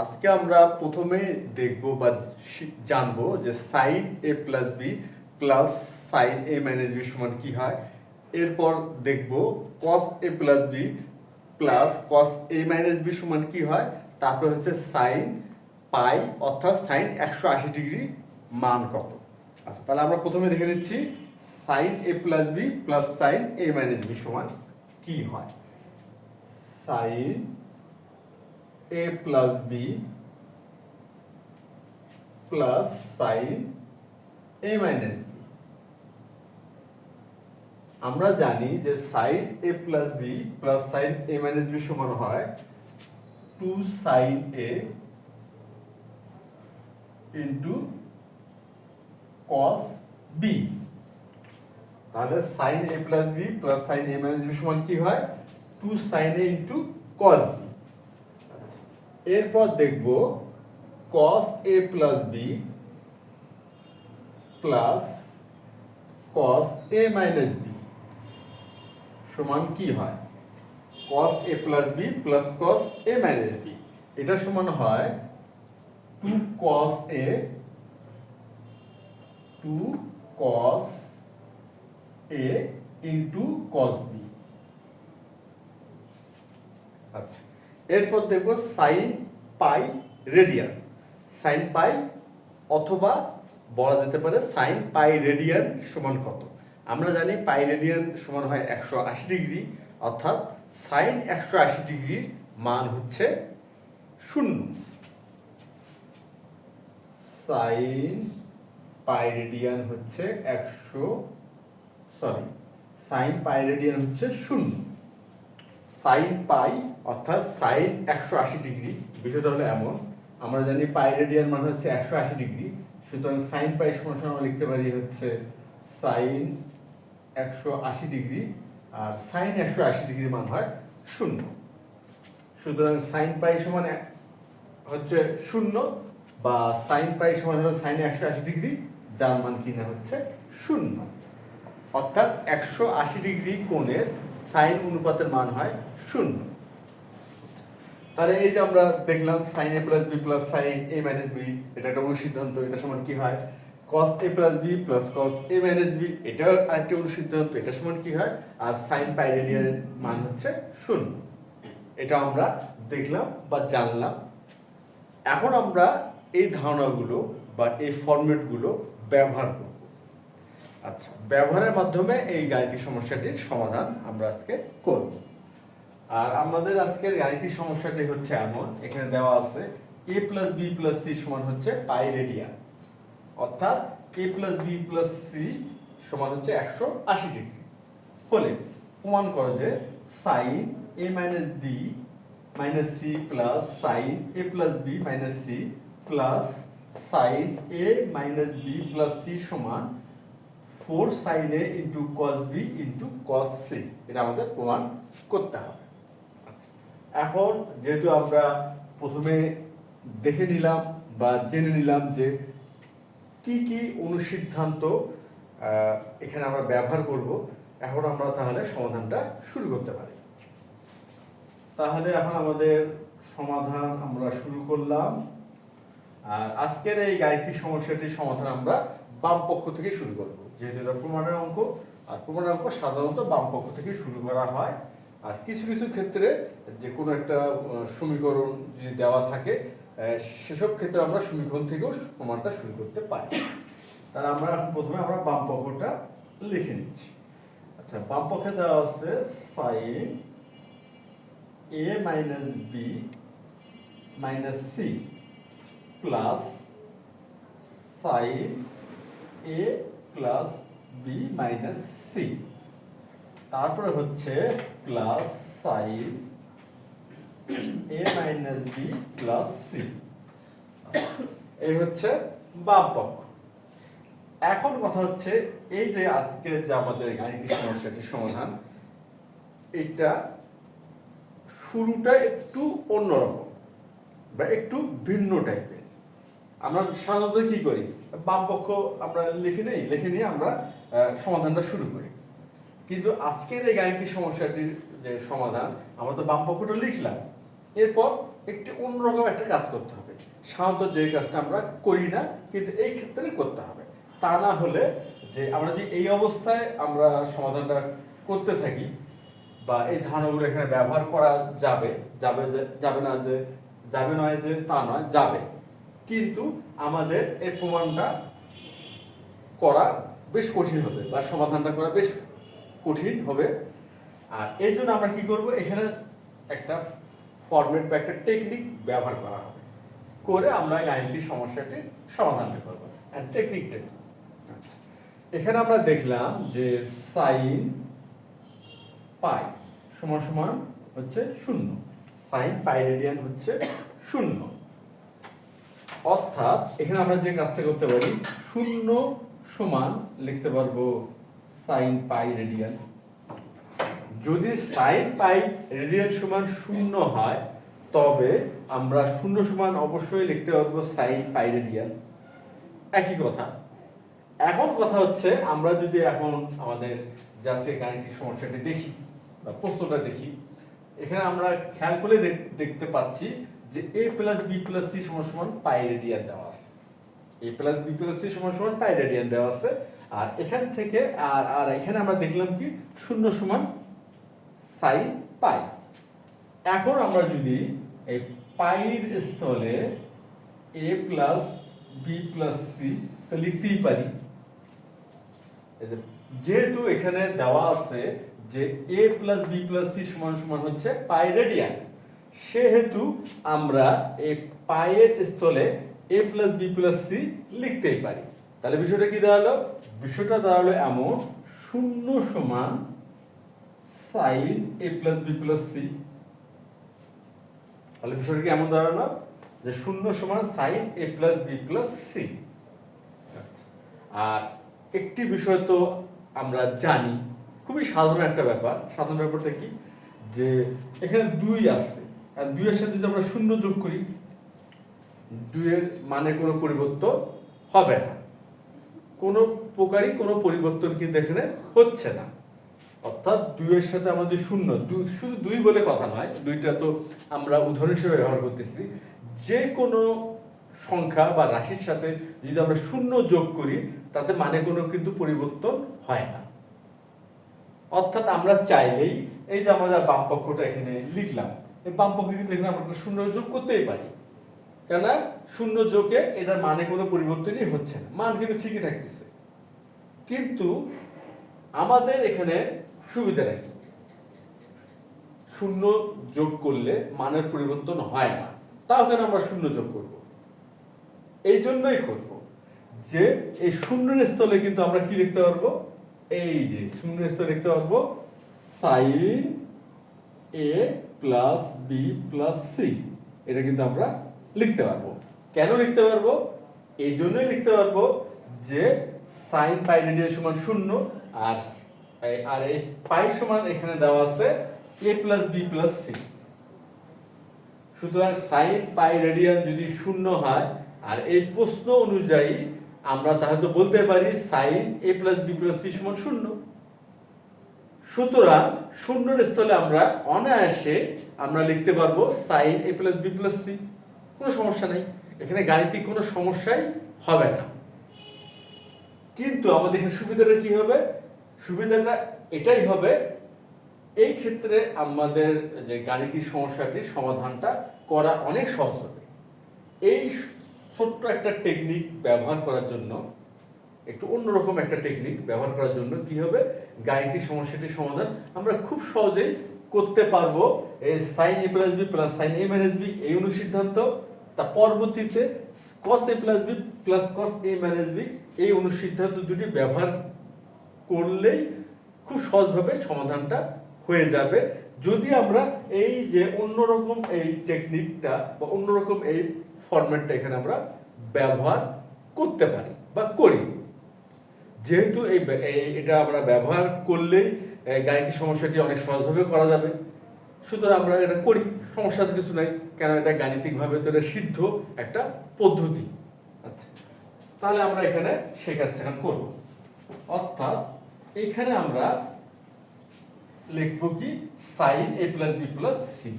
আজকে আমরা প্রথমে দেখব বা জানবো যে sign A plus B plus sine A minus B সমান কি হয়। এরপর দেখব কস A plus B plus cos A minus B সমান কি হয়। তারপর হচ্ছে সাইন পাই অর্থাৎ সাইন 180 ডিগ্রি মান কত। আচ্ছা, তাহলে আমরা প্রথমে দেখে নিচ্ছি sine A plus B plus sine A minus B সমান কি হয়। Sine a plus b plus sin a minus b। আমরা জানি যে sin a plus b plus sin a minus b সমান হয় 2 sin a into cos b। তাহলে sin a plus b plus sin a minus b সমান কি হয় 2 sin a into cos b। এরপর দেখব cos a plus b plus cos a minus b সমান কি হয়। cos a plus b plus cos a minus b এটা সমান হয় 2 cos a 2 cos a into cos b। আচ্ছা, এরপর দেখব sign pi radian. Sine pi অথবা বলা যেতে পারে সাইন পাই রেডিয়ান সমান কত। আমরা জানি পাই রেডিয়ান সমান হয় 180 ডিগ্রি, অর্থাৎ সাইন 180 ডিগ্রির মান হচ্ছে 0। সাইন পাই রেডিয়ান হচ্ছে সাইন পাই রেডিয়ান হচ্ছে 0। সাইন পাই অর্থাৎ সাইন 180 ডিগ্রি, বিষয়টা হলো এমন, আমরা জানি পাই রেডিয়ান মানে হচ্ছে 180 ডিগ্রি, সুতরাং সাইন পাই সমান আমরা লিখতে পারি হচ্ছে সাইন 180 ডিগ্রি, আর সাইন 180 ডিগ্রি মান হয় 0। সুতরাং সাইন পাই সমান হচ্ছে 0 বা সাইন পাই সমান হলো সাইন 180 ডিগ্রি, যার মান কিনা হচ্ছে 0। অর্থাৎ 180 ডিগ্রি কোণের সাইন অনুপাতের মান হয় 0। তাহলে এই যে আমরা দেখলাম sign A plus B plus sine A minus B, এটা একটা অনুসিদ্ধান্ত। এটা সমান কি হয় কস A plus B plus cos A minus B, এটা আরেকটি অনুসিদ্ধান্ত। এটা সমান কি হয়, আর সাইন পাই রেডিয়ানের মান হচ্ছে 0। এটা আমরা দেখলাম বা জানলাম। এখন আমরা এই ধারণাগুলো বা এই ফরম্যাটগুলো ব্যবহার করব। আচ্ছা, ব্যবহারের মাধ্যমে এই গাণিতিক সমস্যাটির সমাধান আমরা আজকে করব। আর আমাদের আজকের গাণিতিক সমস্যাটি হচ্ছে এমন, এখানে দেওয়া আছে a plus B plus C সমান হচ্ছে পাই রেডিয়ান, অর্থাৎ a plus B plus C সমান হচ্ছে 180 ডিগ্রি হলে প্রমাণ করো যে sine a minus B minus C plus sine a plus B minus C plus sine a minus B plus C সমান 4 sin a into cos b into cos c। এটা আমাদের প্রমাণ করতে হবে। আচ্ছা, এখন যেহেতু আমরা প্রথমে দেখে নিলাম বা জেনে নিলাম যে কি কি অনুসিদ্ধান্ত এখানে আমরা ব্যবহার করব, এখন আমরা তাহলে সমাধানটা শুরু করতে পারি। তাহলে এখন আমাদের সমাধান আমরা শুরু করলাম। আর আজকের এই গাণিতিক সমস্যাটির সমাধান আমরা বাম পক্ষ থেকে শুরু করব, যেহেতু এটা প্রমাণের অঙ্ক, আর প্রমাণের অঙ্ক সাধারণত বাম পক্ষ থেকে শুরু করা হয়। আর কিছু কিছু ক্ষেত্রে যে কোনো একটা সমীকরণ যদি দেওয়া থাকে, সেসব ক্ষেত্রে আমরা সমীকরণ থেকেও প্রমাণটা শুরু করতে পারি। তাহলে আমরা এখন প্রথমে আমরা বাম পক্ষটা লিখে নিচ্ছি। আচ্ছা, বাম পক্ষে দেওয়া আছে sine A minus B minus C plus sine A plus B minus C, তারপরে হচ্ছে plus sine A minus B plus C. এই হচ্ছে বাম পক্ষ। এখন কথা হচ্ছে এই যে আজকে যে আমাদের গাণিতিক সমস্যাটির সমাধান, এটা শুরুটা একটু অন্যরকম বা একটু ভিন্ন টাইপের। আমরা সাধারণত কি করি, বাম পক্ষ আমরা লিখে নিয়ে আমরা সমাধানটা শুরু করি। কিন্তু আজকের এই গাণিতিক সমস্যাটির যে সমাধান, আমরা তো বাম পক্ষটা লিখলাম, এরপর একটি অন্যরকম একটা কাজ করতে হবে। সাধারণত যে কাজটা আমরা করি না, কিন্তু এই ক্ষেত্রে করতে হবে। তা না হলে যে আমরা যে এই অবস্থায় আমরা সমাধানটা করতে থাকি বা এই ধারণাগুলো এখানে ব্যবহার করা যাবে, যাবে না যে যাবে নয় যে তা নয়, যাবে, কিন্তু আমাদের এই প্রমাণটা করা বেশ কঠিন হবে বা সমাধানটা করা বেশ কঠিন হবে। আর এই জন্য আমরা কি করব, এখানে একটা ফরম্যাট বা একটা টেকনিক ব্যবহার করা হবে, করে আমরা গাণিতিক সমস্যাটি সমাধান করবো। আর টেকনিকটা কি? আচ্ছা, এখানে আমরা দেখলাম যে সাইন পাই সমান সমান হচ্ছে 0, সাইন পাই রেডিয়ান হচ্ছে 0। অর্থাৎ এখানে আমরা যে কাজটা করতে পারি, 0 সমান লিখতে পারবো সাইন পাই রেডিয়ান। যদি সাইন পাই রেডিয়ান সমান 0 হয়, তবে আমরা 0 সমান অবশ্যই লিখতে পারবো সাইন পাই রেডিয়ান। একই কথা। এখন কথা হচ্ছে, আমরা যদি এখন আমাদের জাস্ট গাণিতিক সমস্যাটি দেখি বা প্রশ্নটা দেখি, এখানে আমরা খেয়াল করে দেখতে পাচ্ছি যে a plus B plus C সমান সমান পাই রেডিয়ান দেওয়া আছে। a plus B plus C সমান সমান পাই রেডিয়ান দেওয়া আছে। আর এখান থেকে আর এখানে আমরা দেখলাম কি 0 সমান সাইন পাই। এখন আমরা যদি এই পাইর স্থলে a plus B plus C তো লিখতেই পারি। যেহেতু এখানে দেওয়া আছে যে a plus B plus C সমান সমান হচ্ছে পাই রেডিয়ান, সেহেতু আমরা এই পাইয়ের স্থলে a plus B plus C লিখতেই পারি। তাহলে বিষয়টা কি দাঁড়ালো? বিষয়টা দাঁড়ালো এমন, 0 সমান sine a plus B plus C. তাহলে বিষয়টা কি এমন দাঁড়ালো যে 0 সমান sine a plus B plus C. আর একটি বিষয় তো আমরা জানি, খুবই সাধারণ একটা ব্যাপার। সাধারণ ব্যাপারটা কি, যে এখানে 2 আছে, আর 2 এর সাথে যদি আমরা 0 যোগ করি, 2 এর মানে কোনো পরিবর্তন হবে না, কোনো প্রকারই কোনো পরিবর্তন কিন্তু এখানে হচ্ছে না। অর্থাৎ 2 এর সাথে আমাদের 0, শুধু 2 বলে কথা নয়, 2টা তো আমরা উদাহরণ হিসেবে ব্যবহার করতেছি। যে কোনো সংখ্যা বা রাশির সাথে যদি আমরা 0 যোগ করি, তাতে মানে কোনো কিন্তু পরিবর্তন হয় না। অর্থাৎ আমরা চাইলেই এই যে আমাদের বাম পক্ষটা এখানে লিখলাম, এই বাম পক্ষে কিন্তু এখানে আমরা 0 যোগ করতেই পারি, কেন 0 যোগে এটার মানে কোনো পরিবর্তনই হচ্ছে না, মান কিন্তু ঠিকই থাকতেছে। কিন্তু আমাদের এখানে সুবিধাটা কি, 0 যোগ করলে মানের পরিবর্তন হয় না, তাও কেন আমরা 0 যোগ করব? এই জন্যই করব যে এই 0 এর স্থলে কিন্তু আমরা কি লিখতে পারবো, এই যে 0 এর স্থলে লিখতে পারবো sine a plus B plus C. এটা কিন্তু আমরা লিখতে পারবো। কেন লিখতে পারবো? এই জন্যই লিখতে পারবো যে সাইন পাই রেডিয়ান সমান 0, আর এই পাই সমান এখানে দেওয়া আছে a plus B plus C. সুতরাং সাইন পাই রেডিয়ান যদি 0 হয়, আর এই প্রশ্ন অনুযায়ী আমরা তাহলে তো বলতে পারি sine a plus B plus C সমান 0। সুতরাং 0 এর স্থলে আমরা অনায়াসে আমরা লিখতে পারবো sine a plus B plus C. কোনো সমস্যা নেই, এখানে গাণিতিক কোনো সমস্যাই হবে না। কিন্তু আমাদের এখানে সুবিধাটা কি হবে? সুবিধাটা এটাই হবে, এই ক্ষেত্রে আমাদের যে গাণিতিক সমস্যাটির সমাধানটা করা অনেক সহজ হবে। এই ছোট্ট একটা টেকনিক ব্যবহার করার জন্য, একটু অন্যরকম একটা টেকনিক ব্যবহার করার জন্য কি হবে, গাণিতিক সমস্যাটির সমাধান আমরা খুব সহজেই করতে পারবো। এই sine a plus B plus sine a minus B এই অনুসিদ্ধান্ত, তা পরবর্তীতে cos a plus B plus cos a minus B এই অনুসিদ্ধান্ত দুটি ব্যবহার করলেই খুব সহজভাবে সমাধানটা হয়ে যাবে। যদি আমরা এই যে অন্যরকম এই টেকনিকটা বা অন্যরকম এই ফরম্যাটটা এখানে আমরা ব্যবহার করতে পারি বা করি। যেহেতু এটা আমরা ব্যবহার করলেই গাণিতিক সমস্যাটি অনেক সহজভাবে করা যাবে, সুতরাং আমরা এটা করি, সমস্যা তো কিছু নাই, কেন এটা গাণিতিকভাবে তো এটা সিদ্ধ একটা পদ্ধতি। আচ্ছা, তাহলে আমরা এখানে সেই কাজটা এখন করব। অর্থাৎ এখানে আমরা লিখবো কি sine a plus B plus C.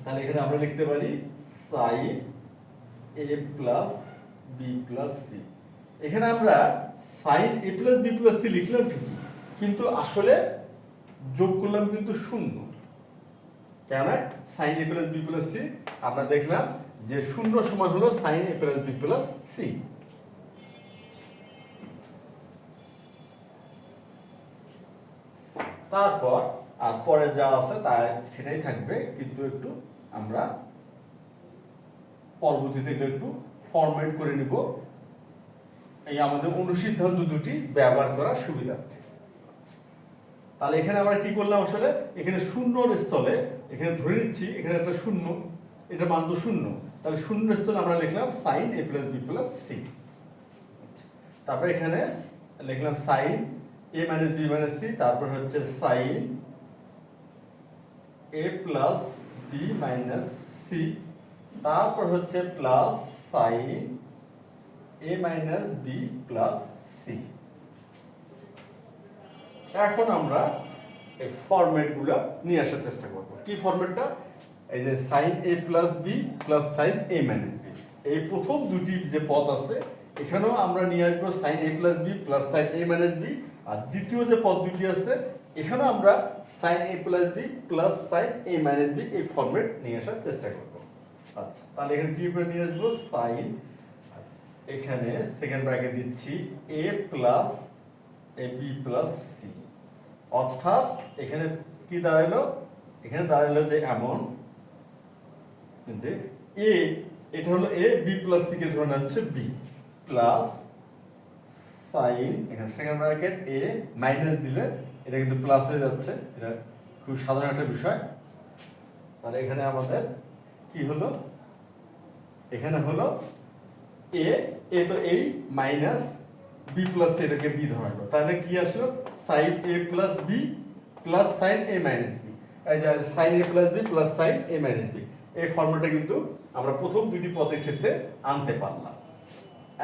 তাহলে এখানে আমরা লিখতে পারি sine A plus B plus C. এখানে আমরা sine A plus B plus C লিখলাম ঠিকই, কিন্তু আসলে যোগ করলাম কিন্তু শূন্য। কেন? Sine A plus B plus C আমরা দেখলাম যে শূন্য সমান হলো sine A plus B plus C. তারপর আর পরে যা আছে তা সেটাই থাকবে, কিন্তু একটু আমরা পরবর্তীতে একটু ফরম্যাট করে নিব এই আমাদের অনুসিদ্ধান্ত দুটি ব্যবহার করার সুবিধার্থে। তাহলে এখানে আমরা কি করলাম, আসলে এখানে শূন্যর স্থলে এখানে ধরে নিচ্ছি এখানে একটা শূন্য, এটা মান তো শূন্য, তাহলে শূন্য স্থলে আমরা লিখলাম sign A plus B plus C. তারপর এখানে লিখলাম sign A minus B minus C, তারপর হচ্ছে sign A plus B minus C, তারপর হচ্ছে plus sine A minus B plus C. এখন আমরা এই ফরম্যাটগুলো নিয়ে আসার চেষ্টা করব। কি ফরম্যাটটা? এই যে sign A plus B plus sine A minus B, এই প্রথম দুটি যে পদ আছে এখানেও আমরা নিয়ে আসবো sign A plus B plus sine A minus B, আর দ্বিতীয় যে পদ দুটি আছে এখানেও আমরা sine A plus B plus sine A minus B এই ফরম্যাট নিয়ে আসার চেষ্টা করব। আচ্ছা, তাহলে এখানে কি করে নিয়ে আসবো, সাইন এখানে সেকেন্ড ব্র্যাকেট দিচ্ছি এ plus A B plus C, অর্থাৎ এখানে কি দাঁড়াইলো, এখানে দাঁড়াইলো যে এমন যে এ, এটা হলো এ, বি প্লাস সি কে ধরে নেওয়া হচ্ছে বি, প্লাস সাইন এখানে সেকেন্ড ব্র্যাকেট এ মাইনাস দিলে এটা কিন্তু প্লাস হয়ে যাচ্ছে, এটা খুব সাধারণ একটা বিষয়। তাহলে এখানে আমাদের কি হলো, এখানে হলো এ, এ তো এই মাইনাস বি প্লাস সি, এটাকে বি ধরালো, তাহলে কি আসলো sign A plus B plus sine A minus B, এই যে sign A plus B plus sine A minus B, এই ফর্মুলাটা কিন্তু আমরা প্রথম দুটি পদের ক্ষেত্রে আনতে পারলাম।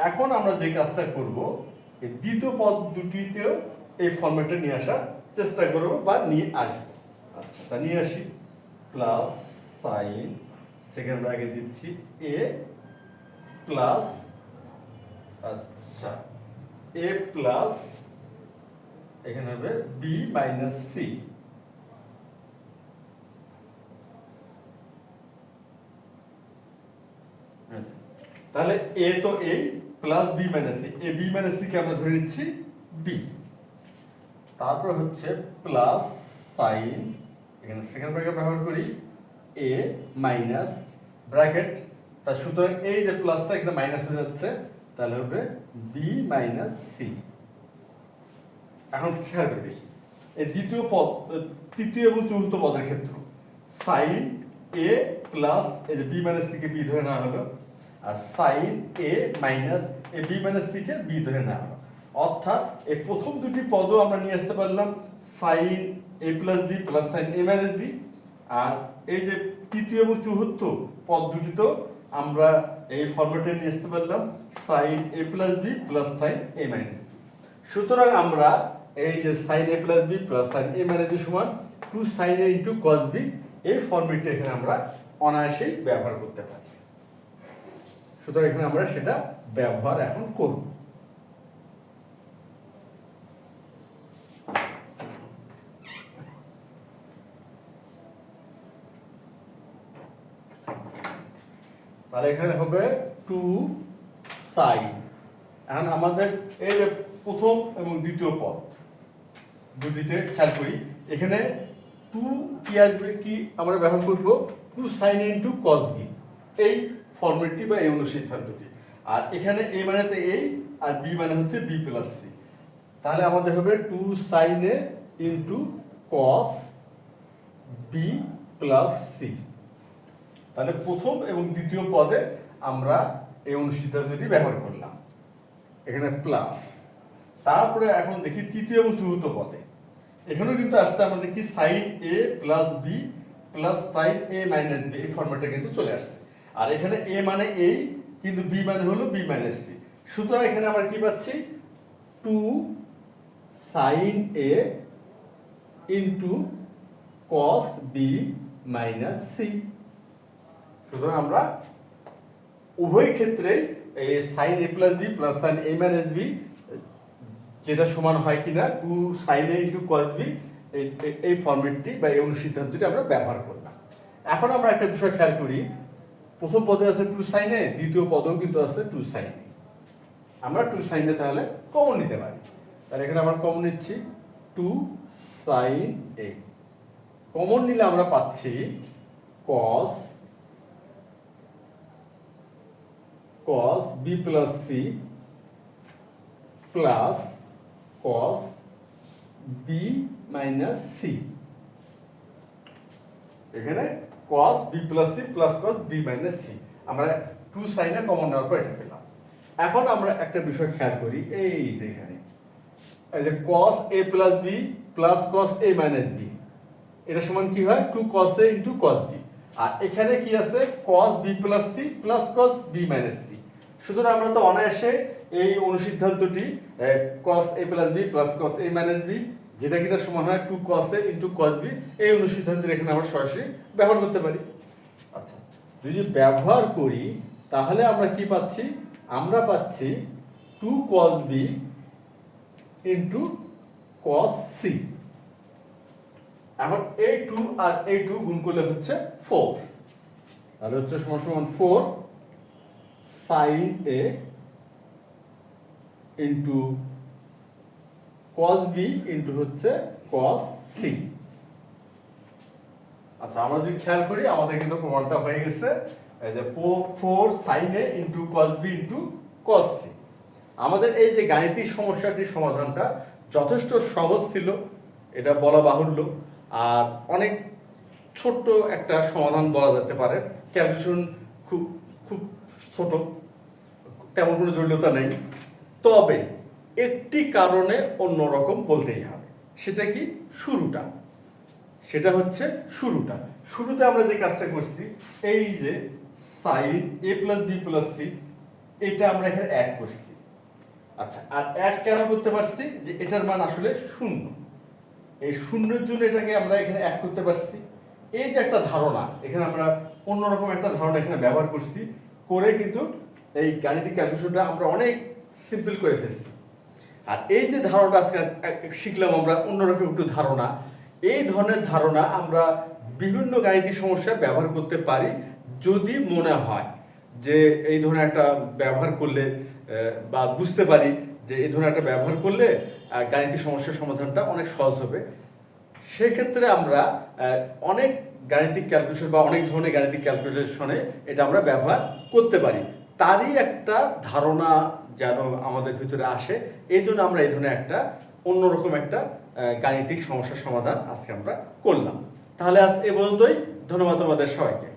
এখন আমরা যে কাজটা করব, এই দ্বিতীয় পদ দুটিতেও এই ফর্মুলাটা নিয়ে আসার চেষ্টা করব বা নিয়ে আসবো। আচ্ছা, তা নিয়ে আসি, প্লাস সাইন সেকেন্ড ব্র্যাকেট দিচ্ছি এ প্লাস, আচ্ছা এ প্লাস এখানে হবে বি মাইনাস সি, তাহলে এ তো এই plus B minus C, A B minus C K আমরা ধরে নিচ্ছি বি, তারপর হচ্ছে প্লাস সাইন এখানে সেকেন্ড ব্র্যাকেট ব্যবহার করি এ মাইনাস ব্র্যাকেট, তার সুতরাং এই যে প্লাসটা এখানে মাইনাস হয়ে যাচ্ছে, তাহলে হবে বি মাইনাস সি। এখন খেয়াল করে দেখি এই দ্বিতীয় পদ, তৃতীয় এবং চতুর্থ পদের ক্ষেত্রে সাইন এ প্লাস এই যে B minus C K B ধরে নেওয়া হলো, আর sign A minus A B minus C K B ধরে নেওয়া হলো, অর্থাৎ এই প্রথম দুটি পদও আমরা নিয়ে আসতে পারলাম sign A plus B plus sine A minus B, আর এই যে তৃতীয় এবং চতুর্থ পদ দুটিতেও আমরা এই ফর্মেটে নিয়ে আসতে পারলাম sign A plus B plus sine A minus B. সুতরাং আমরা এই যে sign A plus B plus sine A minus B সমান 2 sine A into cos B, এই ফর্মেটটা এখানে আমরা অনায়াসেই ব্যবহার করতে পারি। সুতরাং এখানে আমরা সেটা ব্যবহার এখন করব। তাহলে এখানে হবে 2 সাইন, এখন আমাদের এই যে প্রথম এবং দ্বিতীয় পদ দুটিতে খেয়াল করি, এখানে 2 কি আসবে, কি আমরা ব্যবহার করব 2 সাইন ইনটু কস বি, এই ফর্মেটটি বা এই অনুসিদ্ধান্তটি, আর এখানে এ মানে তো এই আর বি মানে হচ্ছে বি প্লাস সি, তাহলে আমাদের হবে 2 sine A into cos B plus C. তাহলে প্রথম এবং দ্বিতীয় পদে আমরা এই অনুসিদ্ধান্তটি ব্যবহার করলাম, এখানে প্লাস। তারপরে এখন দেখি তৃতীয় এবং চতুর্থ পদে, এখানেও কিন্তু আসছে আমাদের কি sign A plus B plus sine A minus B, এই ফর্মেটটা কিন্তু চলে আসছে, আর এখানে এ মানে এই কিন্তু বি মানে হলো বি মাইনাস সি, সুতরাং এখানে আমরা কি পাচ্ছি 2 sine A into cos B minus C. সুতরাং আমরা উভয় ক্ষেত্রেই এই sine A plus B plus sine A minus B যেটা সমান হয় কিনা two sine A into cos B এই ফর্মেটটি বা এই অনুসিদ্ধান্তটি আমরা ব্যবহার করলাম। এখন আমরা একটা বিষয় খেয়াল করি, প্রথম পদে আছে টু সাইন এ, দ্বিতীয় পদেও কিন্তু আছে টু সাইন এ। আমরা টু সাইন এ তাহলে কমন নিতে পারি। তাহলে এখানে আমরা কমন নিচ্ছি টু সাইন এ। কমন নিলে আমরা পাচ্ছি cos B plus C plus cos B minus C. এখানে cos B plus C plus cos B minus C আমরা টু সাইনে কমন নেওয়ার পর এটা পেলাম। এখন আমরা একটা বিষয় খেয়াল করি, এই যে এখানে এই যে cos A plus B plus cos A minus B, এটা সমান কি হয় two cos A into cos B. আর এখানে কি আছে cos B plus C plus cos B minus C. সুতরাং আমরা তো অনায়াসে এই অনুসিদ্ধান্তটি cos A plus B plus cos A minus B যেটা কিনা সমান হয় two cos A into cos B, এই অনুসিদ্ধান্তের এখানে আমরা সরাসরি ব্যবহার করতে পারি। আচ্ছা, যদি ব্যবহার করি তাহলে আমরা কি পাচ্ছি, আমরা পাচ্ছি two cos B into cos C. এখন এই টু আর এই টু গুণ করলে হচ্ছে 4, তাহলে হচ্ছে সমান সমান 4 sine A into cos B into হচ্ছে কস সি। আচ্ছা, আমরা যদি খেয়াল করি আমাদের কিন্তু প্রমাণটা হয়ে গেছে, এই যে 4 sine A into cos B into cos C. আমাদের এই যে গাণিতিক সমস্যাটির সমাধানটা যথেষ্ট সহজ ছিল, এটা বলা বাহুল্য। আর অনেক ছোট্ট একটা সমাধান বলা যেতে পারে, ক্যালকুলেশন খুব খুব ছোট, তেমন কোনো জটিলতা নেই। তবে একটি কারণে অন্যরকম বলতেই হবে, সেটা কি শুরুটা, সেটা হচ্ছে শুরুতে আমরা যে কাজটা করছি, এই যে sign A plus B plus C এটা আমরা এখানে অ্যাড করছি। আচ্ছা, আর অ্যাড কেন করতে পারছি, যে এটার মান আসলে শূন্য, এই শূন্যের জন্য এটাকে আমরা এখানে অ্যাড করতে পারছি। এই যে একটা ধারণা, এখানে আমরা অন্যরকম একটা ধারণা এখানে ব্যবহার করছি, করে কিন্তু এই গাণিতিক ক্যালকুলেশনটা আমরা অনেক সিম্পল করে ফেলছি। আর এই যে ধারণাটা আজকে শিখলাম আমরা, অন্যরকম একটু ধারণা, এই ধরনের ধারণা আমরা বিভিন্ন গাণিতিক সমস্যায় ব্যবহার করতে পারি, যদি মনে হয় যে এই ধরনের একটা ব্যবহার করলে বা বুঝতে পারি যে এই ধরনের একটা ব্যবহার করলে গাণিতিক সমস্যার সমাধানটা অনেক সহজ হবে। সেক্ষেত্রে আমরা অনেক গাণিতিক ক্যালকুলেশন বা অনেক ধরনের গাণিতিক ক্যালকুলেশনে এটা আমরা ব্যবহার করতে পারি। তারই একটা ধারণা যেন আমাদের ভিতরে আসে, এই জন্য আমরা এই ধরনের একটা অন্যরকম একটা গাণিতিক সমস্যার সমাধান আজকে আমরা করলাম। তাহলে আজ এ পর্যন্তই। ধন্যবাদ তোমাদের সবাইকে।